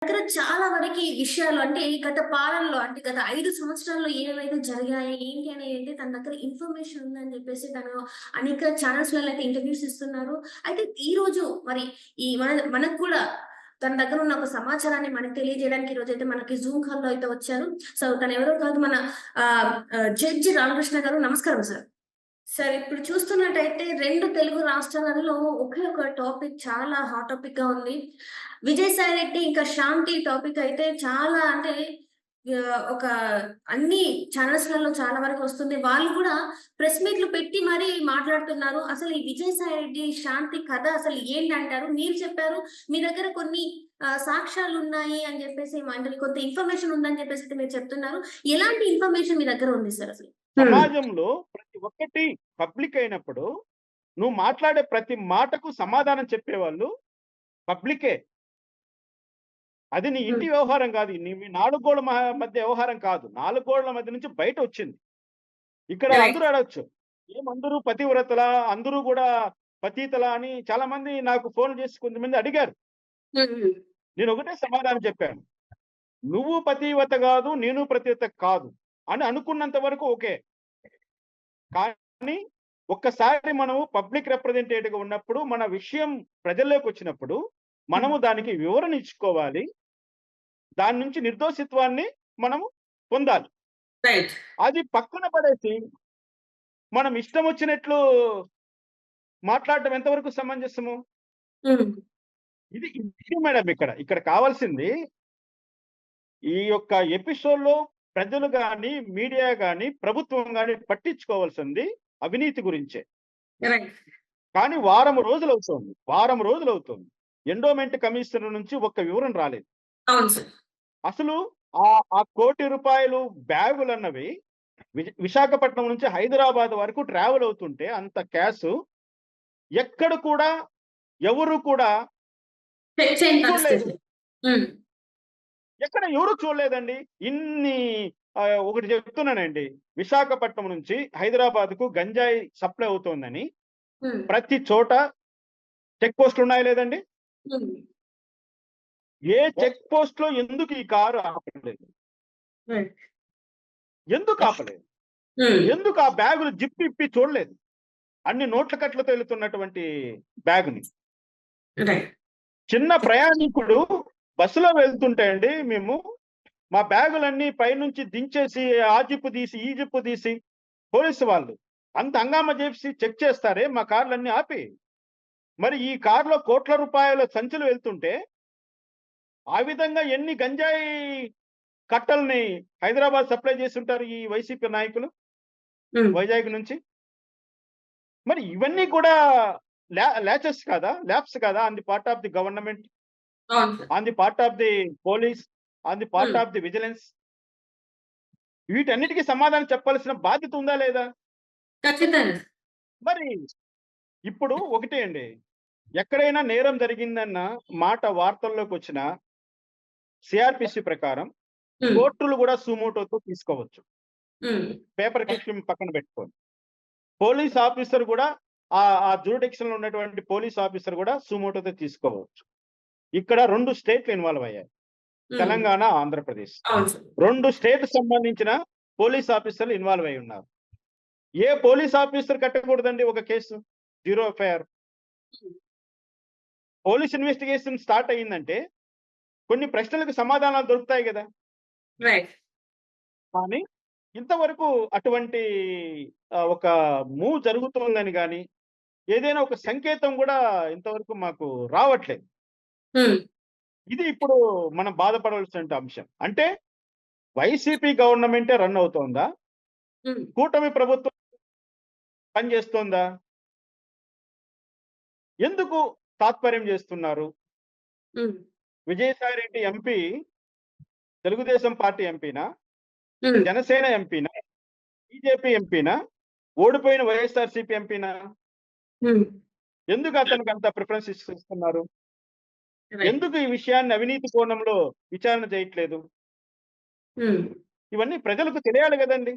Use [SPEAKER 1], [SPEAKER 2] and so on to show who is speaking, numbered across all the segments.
[SPEAKER 1] దగ్గర చాలా వరకి ఈ విషయాలు అంటే ఈ గత పాలనలో అంటే గత 5 సంవత్సరాల్లో ఏవైతే జరిగాయి, ఏంటి అనేది తన దగ్గర ఇన్ఫర్మేషన్ ఉందని జెప్పేసి తను అనేక ఛానెల్స్‌లలో అయితే ఇంటర్వ్యూస్ ఇస్తున్నారు. అయితే ఈరోజు మరి ఈ మనకు కూడా తన దగ్గర ఉన్న ఒక సమాచారాన్ని మనకు తెలియజేయడానికి ఈరోజైతే మనకి జూమ్ కాల్‌లో అయితే వచ్చారు. సో, తనెవరో కాదు మన జడ్జి రామకృష్ణ గారు. నమస్కారం సార్. సార్ ఇప్పుడు చూస్తున్నట్టయితే 2 తెలుగు రాష్ట్రాలలో ఒకే ఒక టాపిక్ చాలా హాట్ టాపిక్‌గా ఉంది. విజయసాయి రెడ్డి ఇంకా శాంతి టాపిక్ అయితే చాలా అంటే ఒక అన్ని ఛానెల్స్‌లలో చాలా వరకు వస్తుంది. వాళ్ళు కూడా ప్రెస్ మీట్‌లు పెట్టి మరీ మాట్లాడుతున్నారు. అసలు ఈ విజయసాయి రెడ్డి, శాంతి కథ అసలు ఏంటంటారు? మీరు చెప్పారు. మీ దగ్గర కొన్ని సాక్ష్యాలున్నాయి అని జెప్పేసి అంటే కొంత ఇన్ఫర్మేషన్ ఉందని జెప్పేసి అయితే మీరు చెప్తున్నారు. ఎలాంటి ఇన్ఫర్మేషన్ మీ దగ్గర ఉంది సార్ అసలు? హ్మ్.
[SPEAKER 2] సమాజంలో ప్రతి ఒక్కటి పబ్లిక్ అయినప్పుడు, నువ్వు మాట్లాడే ప్రతి మాటకు సమాధానం చెప్పేవాళ్ళు పబ్లికే. అది నీ
[SPEAKER 1] హ్మ్.
[SPEAKER 2] ఇంటి వ్యవహారం కాదు. మీ 4 గోడల మధ్య వ్యవహారం కాదు. 4 గోడల మధ్య నుంచి బయటొచ్చింది. ఇక్కడ
[SPEAKER 1] రైట్.
[SPEAKER 2] అందరూ అడగొచ్చు. ఏమందరూ పతివ్రతలా? అందరూ గూడా పతీతలా? అని చాలా మంది నాకు ఫోన్లు చేసి కొంతమంది అడిగారు.
[SPEAKER 1] హ్మ్. హ్మ్.
[SPEAKER 2] నేను ఒకటే సమాధానం చెప్పాను. నువ్వు పతివ్రత గాదు, నేను పతివ్రత కాదు అని అనుకున్నంత వరకు ఓకే. కానీ ఒక్కసారి మనము పబ్లిక్ రిప్రజెంటేటివ్‌గా ఉన్నప్పుడు, మన విషయం ప్రజల్లోకొచ్చినప్పుడు,
[SPEAKER 1] హ్మ్.
[SPEAKER 2] మనము దానికి వివరణ ఇచ్చుకోవాలి. దాని నుంచి నిర్దోషిత్వాన్ని మనము పొందాలి.
[SPEAKER 1] రైట్.
[SPEAKER 2] అది పక్కన పడేసి, మనం ఇష్టం వచ్చినట్లు మాట్లాడడం ఎంతవరకు సమంజసము?
[SPEAKER 1] హ్మ్.
[SPEAKER 2] ఇది ఇష్యూ మేడం ఇక్కడ. ఇక్కడ కావాల్సింది ఈ యొక్క ఎపిసోడ్‌లో ప్రజలు గాని, మీడియా గాని, ప్రభుత్వం గాని పట్టించుకోవాల్సింది అవినీతి గురించే.
[SPEAKER 1] రైట్.
[SPEAKER 2] కానీ వారం రోజులవుతోంది. వారం రోజులవుతోంది. ఎండోమెంట్ కమిషనర్ నుంచి ఒక్క వివరణ రాలేదు.
[SPEAKER 1] అవును సార్.
[SPEAKER 2] అసలు ఆ ₹1,00,00,000 బ్యాగులన్నవి విశాఖపట్నం నుంచి హైదరాబాద్ వరకు ట్రావెల్ అవుతుంటే అంత క్యాషు ఎక్కడ కూడా ఎవరు కూడా
[SPEAKER 1] చెక్ చేయని
[SPEAKER 2] చూడలేదు.
[SPEAKER 1] పరిస్థితి. హ్మ్.
[SPEAKER 2] ఎక్కడ ఎవరు చూడలేదండి. ఇన్ని ఒకటి చెప్తున్నానండి. విశాఖపట్నం నుంచి హైదరాబాద్‌కు గంజాయి సప్లై అవుతోందని
[SPEAKER 1] హ్మ్.
[SPEAKER 2] ప్రతి చోట చెక్ పోస్ట్‌లు ఉన్నాయా లేదండి?
[SPEAKER 1] హ్మ్.
[SPEAKER 2] ఏ చెక్ పోస్ట్‌లో ఎందుకు ఈ కారు ఆపలేదు?
[SPEAKER 1] రైట్.
[SPEAKER 2] ఎందుకు ఆపలేదు?
[SPEAKER 1] హ్మ్.
[SPEAKER 2] ఎందుకు ఆ బ్యాగులు జిప్ ఇప్పి చూడలేదు? అన్ని నోట్ల కట్లతో ఎళ్తున్నటువంటి బ్యాగ్‌ని.
[SPEAKER 1] రైట్.
[SPEAKER 2] చిన్న ప్రయాణికుడు బస్సులో వెళ్తుంటే అండి మేము, మా బ్యాగులన్నీ పైనుంచి దించేసి, ఆ జిప్ తీసి, ఈ జిప్ తీసి పోలీసు వాళ్ళు అంత హంగామా చేసి చెక్ చేస్తారే మా కార్‌లన్నీ ఆపి. మరి ఈ కార్‌లో కోట్ల రూపాయల సంచులు వెళ్తుంటే, ఆ విధంగా ఎన్ని గంజాయి కట్టల్ని హైదరాబాద్ సప్లై చేసుంటారు ఈ వైసీపీ నాయకులు
[SPEAKER 1] హ్మ్.
[SPEAKER 2] వైజాగ్ నుంచి? మరి ఇవన్నీ కూడా లాచెస్ కాదా? ల్యాప్స్ కాదా? On the part of the government,
[SPEAKER 1] అవును sir.
[SPEAKER 2] On the part of the police, on the part
[SPEAKER 1] hmm.
[SPEAKER 2] Of the vigilance. వీటన్నిటికి సమాధానం చెప్పాల్సిన బాధ్యత ఉందా లేదా?
[SPEAKER 1] ఖచ్చితంగా.
[SPEAKER 2] మరి ఇప్పుడు ఒకటే అండి. ఎక్కడైనా నేరం జరిగిందన్న మాట వార్తల్లోకొచ్చినా సీఆర్‌పీసీ ప్రకారం
[SPEAKER 1] హ్మ్.
[SPEAKER 2] కోర్టులు గూడా సుమోటోతో తీసుకోవచ్చు.
[SPEAKER 1] హ్మ్.
[SPEAKER 2] పేపర్ క్లిప్పింగ్ పక్కన పెట్టుకొని. పోలీస్ ఆఫీసర్ గూడా ఆ జ్యూరిడిక్షన్‌లో ఉన్నటువంటి పోలీస్ ఆఫీసర్ గూడా సుమోటోతో తీసుకోవచ్చు. ఇక్కడ 2 స్టేట్‌లు ఇన్వాల్వ్ అయ్యాయి.
[SPEAKER 1] హ్మ్.
[SPEAKER 2] తెలంగాణ, ఆంధ్రప్రదేశ్.
[SPEAKER 1] అవును సార్.
[SPEAKER 2] 2 స్టేట్‌కి సంబంధించిన పోలీస్ ఆఫీసర్‌లు ఇన్వాల్వ్ అయ్యి ఉన్నారు. ఏ పోలీస్ ఆఫీసర్ కట్టకూడదండి ఒక కేసు? Zero FIR.
[SPEAKER 1] హ్మ్.
[SPEAKER 2] పోలీస్ ఇన్వెస్టిగేషన్ స్టార్ట్ అయిందంటే కొన్ని ప్రశ్నలకు సమాధానాలు దొరుకుతాయి గదా!
[SPEAKER 1] రైట్.
[SPEAKER 2] కానీ ఇంతవరకు అటువంటి ఒక మూవ్ జరుగుతోందని గాని, ఏదైనా ఒక సంకేతం గూడా ఇంతవరకు మాకు రావట్లేదు.
[SPEAKER 1] హ్మ్.
[SPEAKER 2] ఇది ఇప్పుడు మనం బాధపడవలసిన అంశం. అంటే వైసీపీ గవర్నమెంటే రన్ అవుతోందా?
[SPEAKER 1] హ్మ్.
[SPEAKER 2] కూటమి ప్రభుత్వం పనిచేస్తోందా? ఎందుకు తాత్పర్యం చేస్తున్నారు?
[SPEAKER 1] హ్మ్.
[SPEAKER 2] విజయసాయి రెడ్డి ఎంపీ తెలుగుదేశం పార్టీ ఎంపీనా?
[SPEAKER 1] హ్మ్.
[SPEAKER 2] జనసేన ఎంపీనా? బీజేపీ ఎంపీనా? ఓడిపోయిన వైఎస్ఆర్‌సీపీ ఎంపీనా?
[SPEAKER 1] హ్మ్.
[SPEAKER 2] ఎందుకు అతనికి అంత ప్రిఫరెన్స్ ఇస్తున్నారు?
[SPEAKER 1] రైట్.
[SPEAKER 2] ఎందుకు ఈ విషయాన్ని అవినీతి కోణంలో విచారణ చేయట్లేదు?
[SPEAKER 1] హ్మ్.
[SPEAKER 2] ఇవన్నీ ప్రజలకు తెలియాలి గదండీ!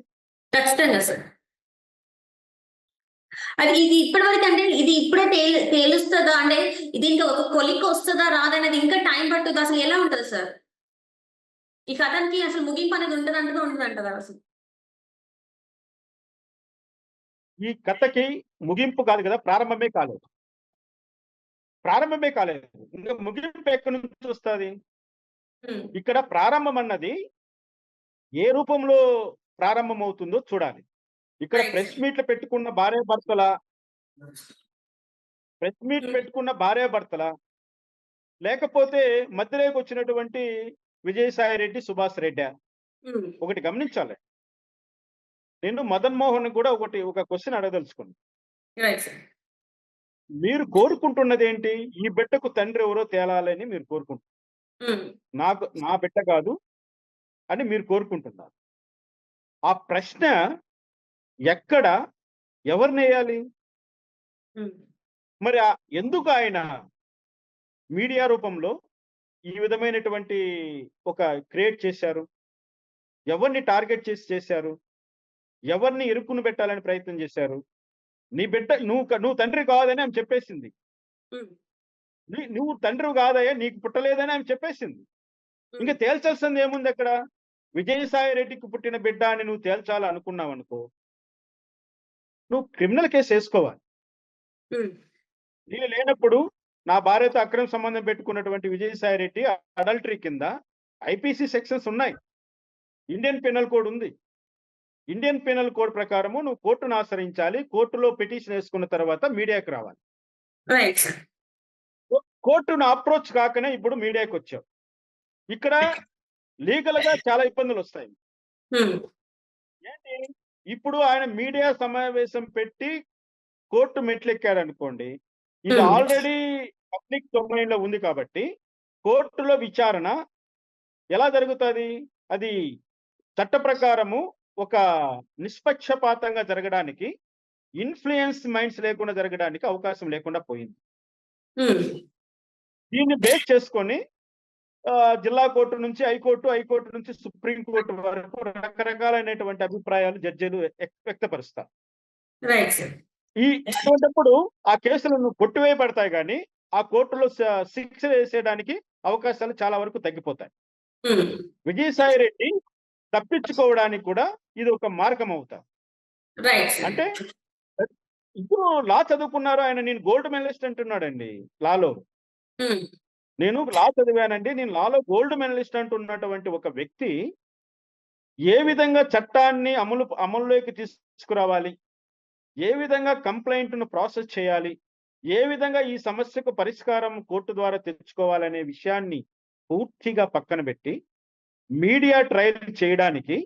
[SPEAKER 1] ఖచ్చితంగా సార్. అది ఇది ఇప్పటివరకు అంటే ఇది ఇప్పుడే తేలుస్తదా? అంటే దీంట్లో ఒక కొలిక్కి వస్తదా? రాదా? అనేది ఇంకా టైం పట్టుద్దా? అసలు ఎలా ఉంటది సార్? ఈ కథకి అసలు ముగింపు అనేది ఉంటదంటారా? ఉండదంటారా అసలు?
[SPEAKER 2] ఈ కథకి ముగింపు కాదు కదా! ప్రారంభమే కాలేదు. ప్రారంభమే కాలేదు. ఇంక ముగింపు ఎక్కడి నుంచి వస్తది?
[SPEAKER 1] హ్మ్.
[SPEAKER 2] ఇక్కడ ప్రారంభం అన్నది ఏ రూపంలో ప్రారంభమవుతుందో చూడాలి. ఇక్కడ
[SPEAKER 1] రైట్
[SPEAKER 2] ప్రెస్
[SPEAKER 1] సార్.
[SPEAKER 2] మీట్‌లు పెట్టుకున్న భార్యాభర్తలా? ప్రెస్ మీట్
[SPEAKER 1] హ్మ్.
[SPEAKER 2] పెట్టుకున్న భార్యాభర్తలా? లేకపోతే మధ్యలోకొచ్చినటువంటి విజయసాయి రెడ్డి, సుభాష్ రెడ్డా?
[SPEAKER 1] హ్మ్.
[SPEAKER 2] ఒకటి గమనించాలి. నేను మదన్ మోహన్‌ని కూడా ఒక క్వెషన్ అడగదలుచుకున్నా.
[SPEAKER 1] Right sir.
[SPEAKER 2] మీరు కోరుకుంటున్నదేంటి? ఈ బిడ్డకు తండ్రి ఎవరో తేలాలని మీరు కోరుకుంటున్నారు.
[SPEAKER 1] హ్మ్.
[SPEAKER 2] నా బిడ్డ కాదు అని మీరు కోరుకుంటున్నారు. ఆ ప్రశ్న ఎక్కడ? ఎవరినేయాలి?
[SPEAKER 1] హ్మ్.
[SPEAKER 2] మరి ఎందుకు ఆయన మీడియా రూపంలో ఈ విధమైనటువంటి ఒక క్రియేట్ చేశారు? ఎవరిని టార్గెట్ చేసి చేశారు? ఎవరిని ఇరుక్కున పెట్టాలని ప్రయత్నం చేశారు? నీ బిడ్డ నువ్వు తండ్రి కాదని ఆమె చెప్పేసింది.
[SPEAKER 1] హ్మ్.
[SPEAKER 2] నువ్వు తండ్రివి కాదయ్యా! నీకు పుట్టలేదని ఆమె చెప్పేసింది. ఇంక
[SPEAKER 1] హ్మ్.
[SPEAKER 2] తేల్చాల్సిందేముందక్కడ? విజయసాయి రెడ్డికి పుట్టిన బిడ్డ అని నువ్వు తేల్చాలనుకున్నావనుకో, నువ్వు క్రిమినల్ కేసేసుకోవాలి.
[SPEAKER 1] హ్మ్.
[SPEAKER 2] నేను లేనప్పుడు నా భార్యతో అక్రమ సంబంధం పెట్టుకున్నటువంటి విజయసాయి రెడ్డి అడల్టరీ కింద ఐపీసీ సెక్షన్స్ ఉన్నాయి. ఇండియన్ పీనల్ కోడ్ ఉంది. ఇండియన్ పీనల్ కోడ్ ప్రకారము నువ్వు కోర్టును ఆశ్రయించాలి. కోర్టులో పిటిషన్ యేసుకున్న తర్వాత మీడియాకి రావాలి.
[SPEAKER 1] Right sir.
[SPEAKER 2] కోర్టును అప్రోచ్ కాకనే ఇప్పుడు మీడియాకొచ్చావు. ఇక్కడ లీగల్‌గా చాలా ఇబ్బందులొస్తాయి.
[SPEAKER 1] హ్మ్.
[SPEAKER 2] ఏంటి? ఇప్పుడు ఆయన మీడియా సమావేశం పెట్టి కోర్టు మెట్లెక్కాడనుకోండి. ఇది
[SPEAKER 1] హ్మ్.
[SPEAKER 2] ఆల్రెడీ పబ్లిక్ డొమైన్‌లో ఉంది కాబట్టి, కోర్టులో విచారణ ఎలా జరుగుతది? అది చట్ట ప్రకారము ఒక నిష్పక్షపాతంగా జరగడానికి, ఇన్‌ఫ్లూయెన్స్ మైండ్స్ లేకుండా జరగడానికి అవకాశం లేకుండా పోయింది.
[SPEAKER 1] హ్మ్.
[SPEAKER 2] దీన్ని బేస్ చేసుకొని జిల్లా కోర్టు నుంచి హైకోర్టు, హైకోర్టు నుంచి సుప్రీం కోర్టు వరకు రకరకాలైనటువంటి అభిప్రాయాలు జడ్జిలు వ్యక్తపరుస్తారు.
[SPEAKER 1] Right sir.
[SPEAKER 2] అటువంటప్పుడు ఆ కేసులను కొట్టివేయబడతాయి గానీ, ఆ కోర్టులో శిక్ష వేసేయడానికి అవకాశాలు చాలా వరకు తగ్గిపోతాయి.
[SPEAKER 1] హ్మ్.
[SPEAKER 2] విజయసాయి రెడ్డి తప్పించుకోవడానికి కూడా ఇది ఒక మార్గం అవుతాది.
[SPEAKER 1] Right sir.
[SPEAKER 2] అంటే ఇప్పుడు లా చదువుకున్నారు ఆయన. నేను గోల్డ్ మెడలిస్ట్ అంటున్నాడండి లాలో.
[SPEAKER 1] హ్మ్.
[SPEAKER 2] నేను లా చదివానండి. నేను లాలో గోల్డ్ మెడలిస్ట్ అంటున్నటువంటి ఒక వ్యక్తి ఏ విధంగా చట్టాన్ని అమలులోకి తీసుకురావాలి? ఏ విధంగా కంప్లెయింట్‌ను ప్రాసెస్ చేయాలి? ఏ విధంగా ఈ సమస్యకు పరిష్కారం కోర్టు ద్వారా తెచ్చుకోవాలనే విషయాన్ని పూర్తిగా పక్కన బెట్టి, మీడియా ట్రయల్ చేయడానికి,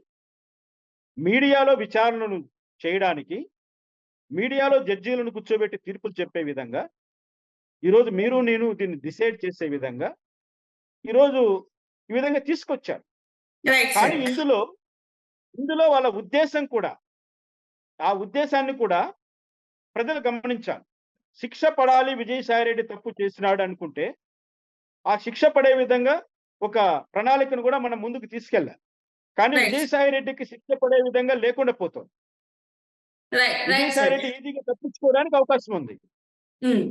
[SPEAKER 2] మీడియాలో విచారణను చేయడానికి, మీడియాలో జడ్జీలను కూర్చోబెట్టి తీర్పులు చెప్పే విధంగా, ఈరోజు మీరు నేను దీన్ని డిసైడ్ చేసే విధంగా, ఈరోజు ఈ విధంగా తీసుకొచ్చారు.
[SPEAKER 1] రైట్
[SPEAKER 2] కానీ
[SPEAKER 1] సార్.
[SPEAKER 2] ఇందులో వాళ్ళ ఉద్దేశ్యం కూడా, ఆ ఉద్దేశాన్ని కూడా ప్రజలు గమనించాలి. శిక్ష పడాలి విజయసాయిరెడ్డి తప్పు చేసినాడు అనుకుంటే, ఆ శిక్ష పడే విధంగా ఒక ప్రణాళికను కూడా మనం ముందుకు తీసుకెళ్ళాలి. కానీ
[SPEAKER 1] రైట్.
[SPEAKER 2] విజయసాయిరెడ్డికి శిక్ష పడే విధంగా లేకుండా పోతుంది.
[SPEAKER 1] Right sir.
[SPEAKER 2] విజయసాయిరెడ్డి ఈజీగా తప్పించుకోవడానికి అవకాశం ఉంది.
[SPEAKER 1] హ్మ్.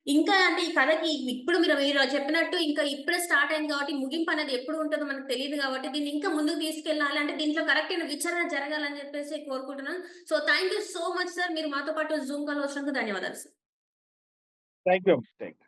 [SPEAKER 1] ఇంకా అంటే ఈ కథకి ఇప్పుడు మీరు చెప్పినట్టు ఇంకా ఇప్పుడే స్టార్ట్ అయింది కాబట్టి ముగింపు అనేది ఎప్పుడు ఉంటదో మనకు తెలీదు కాబట్టి దీన్ని ఇంకా ముందుకు తీసుకెళ్ళాలి అంటే దీంట్లో కరెక్ట్ అయిన విచారణ జరగాలని చెప్పేసి కోరుకుంటున్నాను. So thank you so much sir. మీరు మాతో పాటు జూమ్ కాల్ వచ్చినందుకు ధన్యవాదాలు sir.
[SPEAKER 2] Thank you. Thank you.